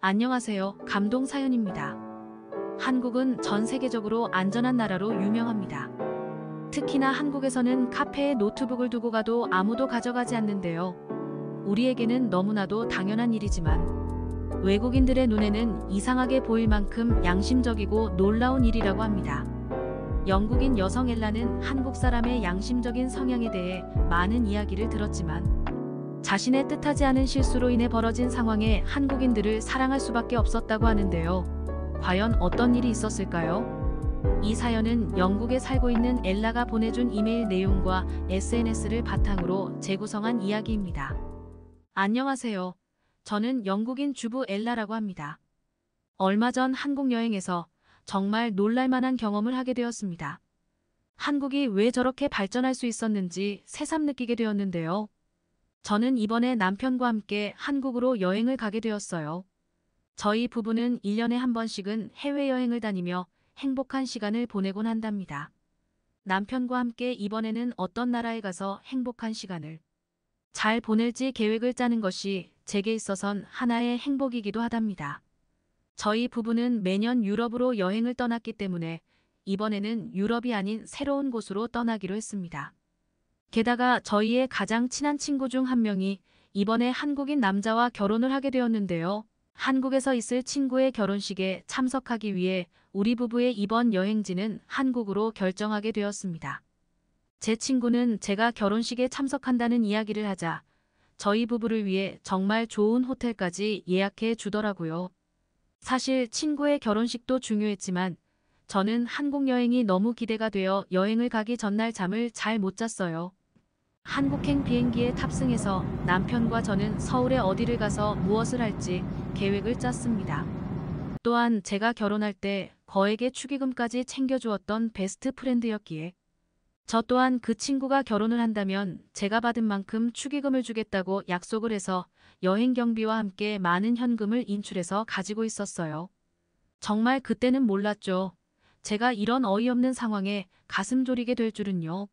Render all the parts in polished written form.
안녕하세요. 감동 사연입니다. 한국은 전 세계적으로 안전한 나라로 유명합니다. 특히나 한국에서는 카페에 노트북을 두고 가도 아무도 가져가지 않는데요. 우리에게는 너무나도 당연한 일이지만 외국인들의 눈에는 이상하게 보일 만큼 양심적이고 놀라운 일이라고 합니다. 영국인 여성 엘라는 한국 사람의 양심적인 성향에 대해 많은 이야기를 들었지만 자신의 뜻하지 않은 실수로 인해 벌어진 상황에 한국인들을 사랑할 수밖에 없었다고 하는데요. 과연 어떤 일이 있었을까요? 이 사연은 영국에 살고 있는 엘라가 보내준 이메일 내용과 SNS를 바탕으로 재구성한 이야기입니다. 안녕하세요. 저는 영국인 주부 엘라라고 합니다. 얼마 전 한국 여행에서 정말 놀랄만한 경험을 하게 되었습니다. 한국이 왜 저렇게 발전할 수 있었는지 새삼 느끼게 되었는데요. 저는 이번에 남편과 함께 한국으로 여행을 가게 되었어요. 저희 부부는 1년에 한 번씩은 해외여행을 다니며 행복한 시간을 보내곤 한답니다. 남편과 함께 이번에는 어떤 나라에 가서 행복한 시간을 잘 보낼지 계획을 짜는 것이 제게 있어선 하나의 행복이기도 하답니다. 저희 부부는 매년 유럽으로 여행을 떠났기 때문에 이번에는 유럽이 아닌 새로운 곳으로 떠나기로 했습니다. 게다가 저희의 가장 친한 친구 중 한 명이 이번에 한국인 남자와 결혼을 하게 되었는데요. 한국에서 있을 친구의 결혼식에 참석하기 위해 우리 부부의 이번 여행지는 한국으로 결정하게 되었습니다. 제 친구는 제가 결혼식에 참석한다는 이야기를 하자 저희 부부를 위해 정말 좋은 호텔까지 예약해 주더라고요. 사실 친구의 결혼식도 중요했지만 저는 한국 여행이 너무 기대가 되어 여행을 가기 전날 잠을 잘 못 잤어요. 한국행 비행기에 탑승해서 남편과 저는 서울에 어디를 가서 무엇을 할지 계획을 짰습니다. 또한 제가 결혼할 때 거액의 축의금까지 챙겨주었던 베스트 프렌드였기에 저 또한 그 친구가 결혼을 한다면 제가 받은 만큼 축의금을 주겠다고 약속을 해서 여행 경비와 함께 많은 현금을 인출해서 가지고 있었어요. 정말 그때는 몰랐죠. 제가 이런 어이없는 상황에 가슴 졸이게 될 줄은요.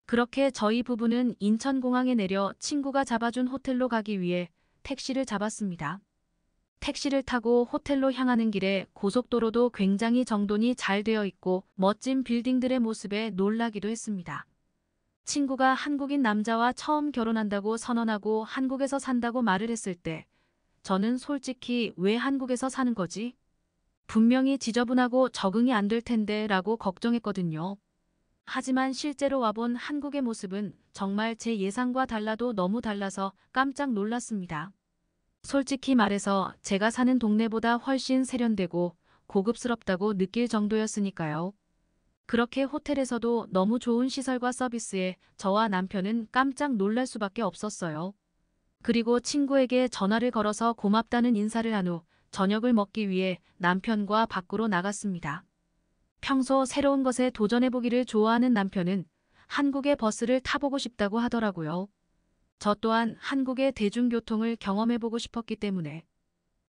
그렇게 저희 부부는 인천공항에 내려 친구가 잡아준 호텔로 가기 위해 택시를 잡았습니다. 택시를 타고 호텔로 향하는 길에 고속도로도 굉장히 정돈이 잘 되어 있고 멋진 빌딩들의 모습에 놀라기도 했습니다. 친구가 한국인 남자와 처음 결혼한다고 선언하고 한국에서 산다고 말을 했을 때 저는 솔직히 왜 한국에서 사는 거지? 분명히 지저분하고 적응이 안 될 텐데 라고 걱정했거든요. 하지만 실제로 와본 한국의 모습은 정말 제 예상과 달라도 너무 달라서 깜짝 놀랐습니다. 솔직히 말해서 제가 사는 동네보다 훨씬 세련되고 고급스럽다고 느낄 정도였으니까요. 그렇게 호텔에서도 너무 좋은 시설과 서비스에 저와 남편은 깜짝 놀랄 수밖에 없었어요. 그리고 친구에게 전화를 걸어서 고맙다는 인사를 한 후 저녁을 먹기 위해 남편과 밖으로 나갔습니다. 평소 새로운 것에 도전해보기를 좋아하는 남편은 한국의 버스를 타보고 싶다고 하더라고요. 저 또한 한국의 대중교통을 경험해보고 싶었기 때문에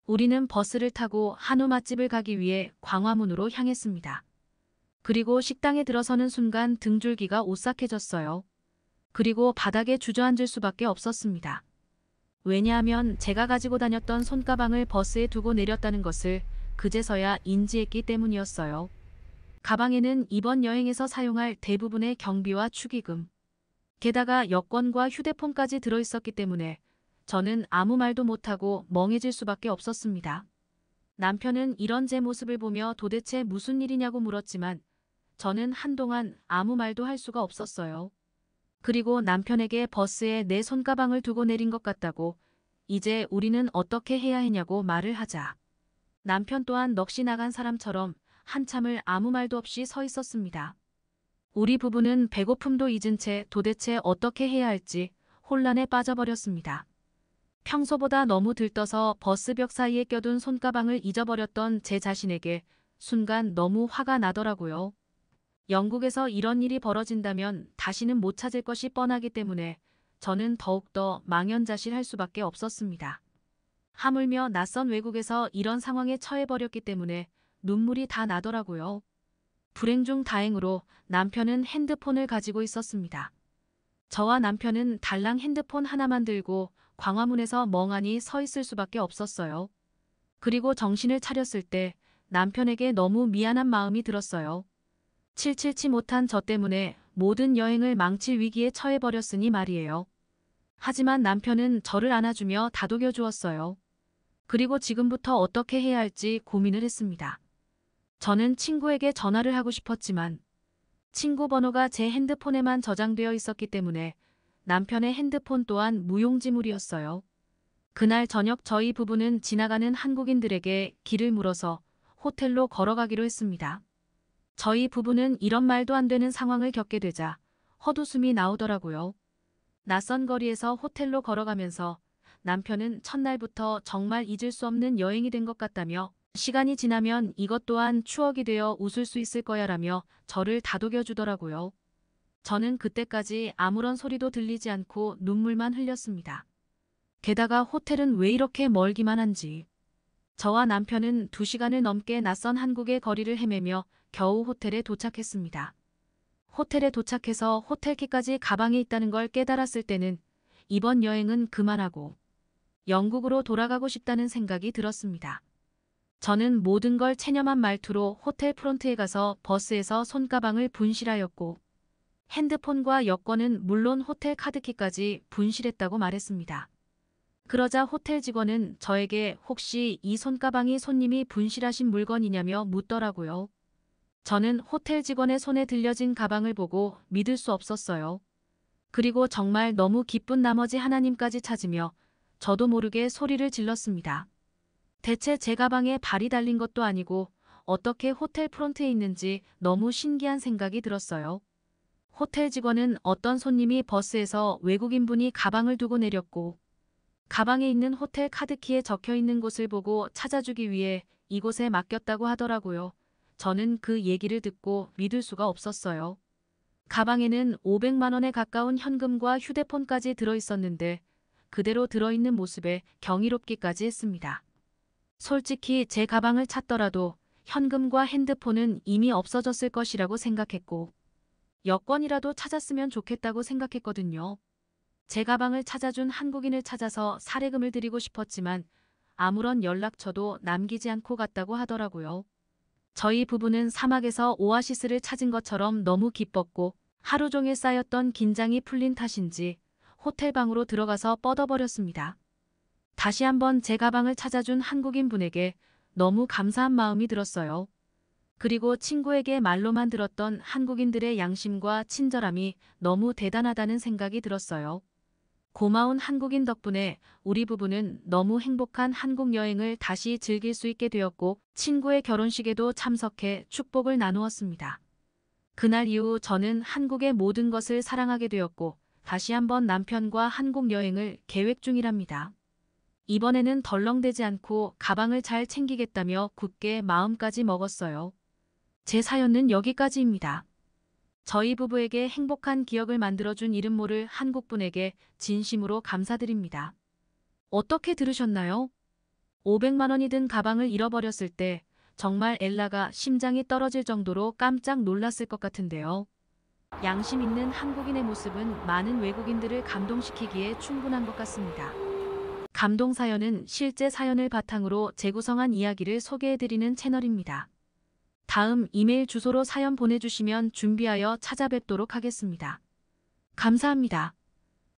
우리는 버스를 타고 한우 맛집을 가기 위해 광화문으로 향했습니다. 그리고 식당에 들어서는 순간 등줄기가 오싹해졌어요. 그리고 바닥에 주저앉을 수밖에 없었습니다. 왜냐하면 제가 가지고 다녔던 손가방을 버스에 두고 내렸다는 것을 그제서야 인지했기 때문이었어요. 가방에는 이번 여행에서 사용할 대부분의 경비와 축의금, 게다가 여권과 휴대폰까지 들어있었기 때문에 저는 아무 말도 못하고 멍해질 수밖에 없었습니다. 남편은 이런 제 모습을 보며 도대체 무슨 일이냐고 물었지만 저는 한동안 아무 말도 할 수가 없었어요. 그리고 남편에게 버스에 내 손가방을 두고 내린 것 같다고 이제 우리는 어떻게 해야 했냐고 말을 하자 남편 또한 넋이 나간 사람처럼 한참을 아무 말도 없이 서 있었습니다. 우리 부부는 배고픔도 잊은 채 도대체 어떻게 해야 할지 혼란에 빠져버렸습니다. 평소보다 너무 들떠서 버스벽 사이에 껴둔 손가방을 잊어버렸던 제 자신에게 순간 너무 화가 나더라고요. 영국에서 이런 일이 벌어진다면 다시는 못 찾을 것이 뻔하기 때문에 저는 더욱더 망연자실할 수밖에 없었습니다. 하물며 낯선 외국에서 이런 상황에 처해버렸기 때문에 눈물이 다 나더라고요. 불행 중 다행으로 남편은 핸드폰을 가지고 있었습니다. 저와 남편은 달랑 핸드폰 하나만 들고 광화문에서 멍하니 서 있을 수밖에 없었어요. 그리고 정신을 차렸을 때 남편에게 너무 미안한 마음이 들었어요. 칠칠치 못한 저 때문에 모든 여행을 망칠 위기에 처해버렸으니 말이에요. 하지만 남편은 저를 안아주며 다독여 주었어요. 그리고 지금부터 어떻게 해야 할지 고민을 했습니다. 저는 친구에게 전화를 하고 싶었지만 친구 번호가 제 핸드폰에만 저장되어 있었기 때문에 남편의 핸드폰 또한 무용지물이었어요. 그날 저녁 저희 부부는 지나가는 한국인들에게 길을 물어서 호텔로 걸어가기로 했습니다. 저희 부부는 이런 말도 안 되는 상황을 겪게 되자 헛웃음이 나오더라고요. 낯선 거리에서 호텔로 걸어가면서 남편은 첫날부터 정말 잊을 수 없는 여행이 된 것 같다며 시간이 지나면 이것 또한 추억이 되어 웃을 수 있을 거야라며 저를 다독여 주더라고요. 저는 그때까지 아무런 소리도 들리지 않고 눈물만 흘렸습니다. 게다가 호텔은 왜 이렇게 멀기만 한지. 저와 남편은 2시간을 넘게 낯선 한국의 거리를 헤매며 겨우 호텔에 도착했습니다. 호텔에 도착해서 호텔키까지 가방에 있다는 걸 깨달았을 때는 이번 여행은 그만하고 영국으로 돌아가고 싶다는 생각이 들었습니다. 저는 모든 걸 체념한 말투로 호텔 프론트에 가서 버스에서 손가방을 분실하였고 핸드폰과 여권은 물론 호텔 카드키까지 분실했다고 말했습니다. 그러자 호텔 직원은 저에게 혹시 이 손가방이 손님이 분실하신 물건이냐며 묻더라고요. 저는 호텔 직원의 손에 들려진 가방을 보고 믿을 수 없었어요. 그리고 정말 너무 기쁜 나머지 하나님까지 찾으며 저도 모르게 소리를 질렀습니다. 대체 제 가방에 발이 달린 것도 아니고 어떻게 호텔 프론트에 있는지 너무 신기한 생각이 들었어요. 호텔 직원은 어떤 손님이 버스에서 외국인분이 가방을 두고 내렸고 가방에 있는 호텔 카드키에 적혀 있는 곳을 보고 찾아주기 위해 이곳에 맡겼다고 하더라고요. 저는 그 얘기를 듣고 믿을 수가 없었어요. 가방에는 500만 원에 가까운 현금과 휴대폰까지 들어있었는데 그대로 들어있는 모습에 경이롭기까지 했습니다. 솔직히 제 가방을 찾더라도 현금과 핸드폰은 이미 없어졌을 것이라고 생각했고 여권이라도 찾았으면 좋겠다고 생각했거든요. 제 가방을 찾아준 한국인을 찾아서 사례금을 드리고 싶었지만 아무런 연락처도 남기지 않고 갔다고 하더라고요. 저희 부부는 사막에서 오아시스를 찾은 것처럼 너무 기뻤고 하루 종일 쌓였던 긴장이 풀린 탓인지 호텔 방으로 들어가서 뻗어버렸습니다. 다시 한번 제 가방을 찾아준 한국인 분에게 너무 감사한 마음이 들었어요. 그리고 친구에게 말로만 들었던 한국인들의 양심과 친절함이 너무 대단하다는 생각이 들었어요. 고마운 한국인 덕분에 우리 부부는 너무 행복한 한국 여행을 다시 즐길 수 있게 되었고 친구의 결혼식에도 참석해 축복을 나누었습니다. 그날 이후 저는 한국의 모든 것을 사랑하게 되었고 다시 한번 남편과 한국 여행을 계획 중이랍니다. 이번에는 덜렁대지 않고 가방을 잘 챙기겠다며 굳게 마음까지 먹었어요. 제 사연은 여기까지입니다. 저희 부부에게 행복한 기억을 만들어준 이름 모를 한국분에게 진심으로 감사드립니다. 어떻게 들으셨나요? 500만 원이 든 가방을 잃어버렸을 때 정말 엘라가 심장이 떨어질 정도로 깜짝 놀랐을 것 같은데요. 양심 있는 한국인의 모습은 많은 외국인들을 감동시키기에 충분한 것 같습니다. 감동 사연은 실제 사연을 바탕으로 재구성한 이야기를 소개해드리는 채널입니다. 다음 이메일 주소로 사연 보내주시면 준비하여 찾아뵙도록 하겠습니다. 감사합니다.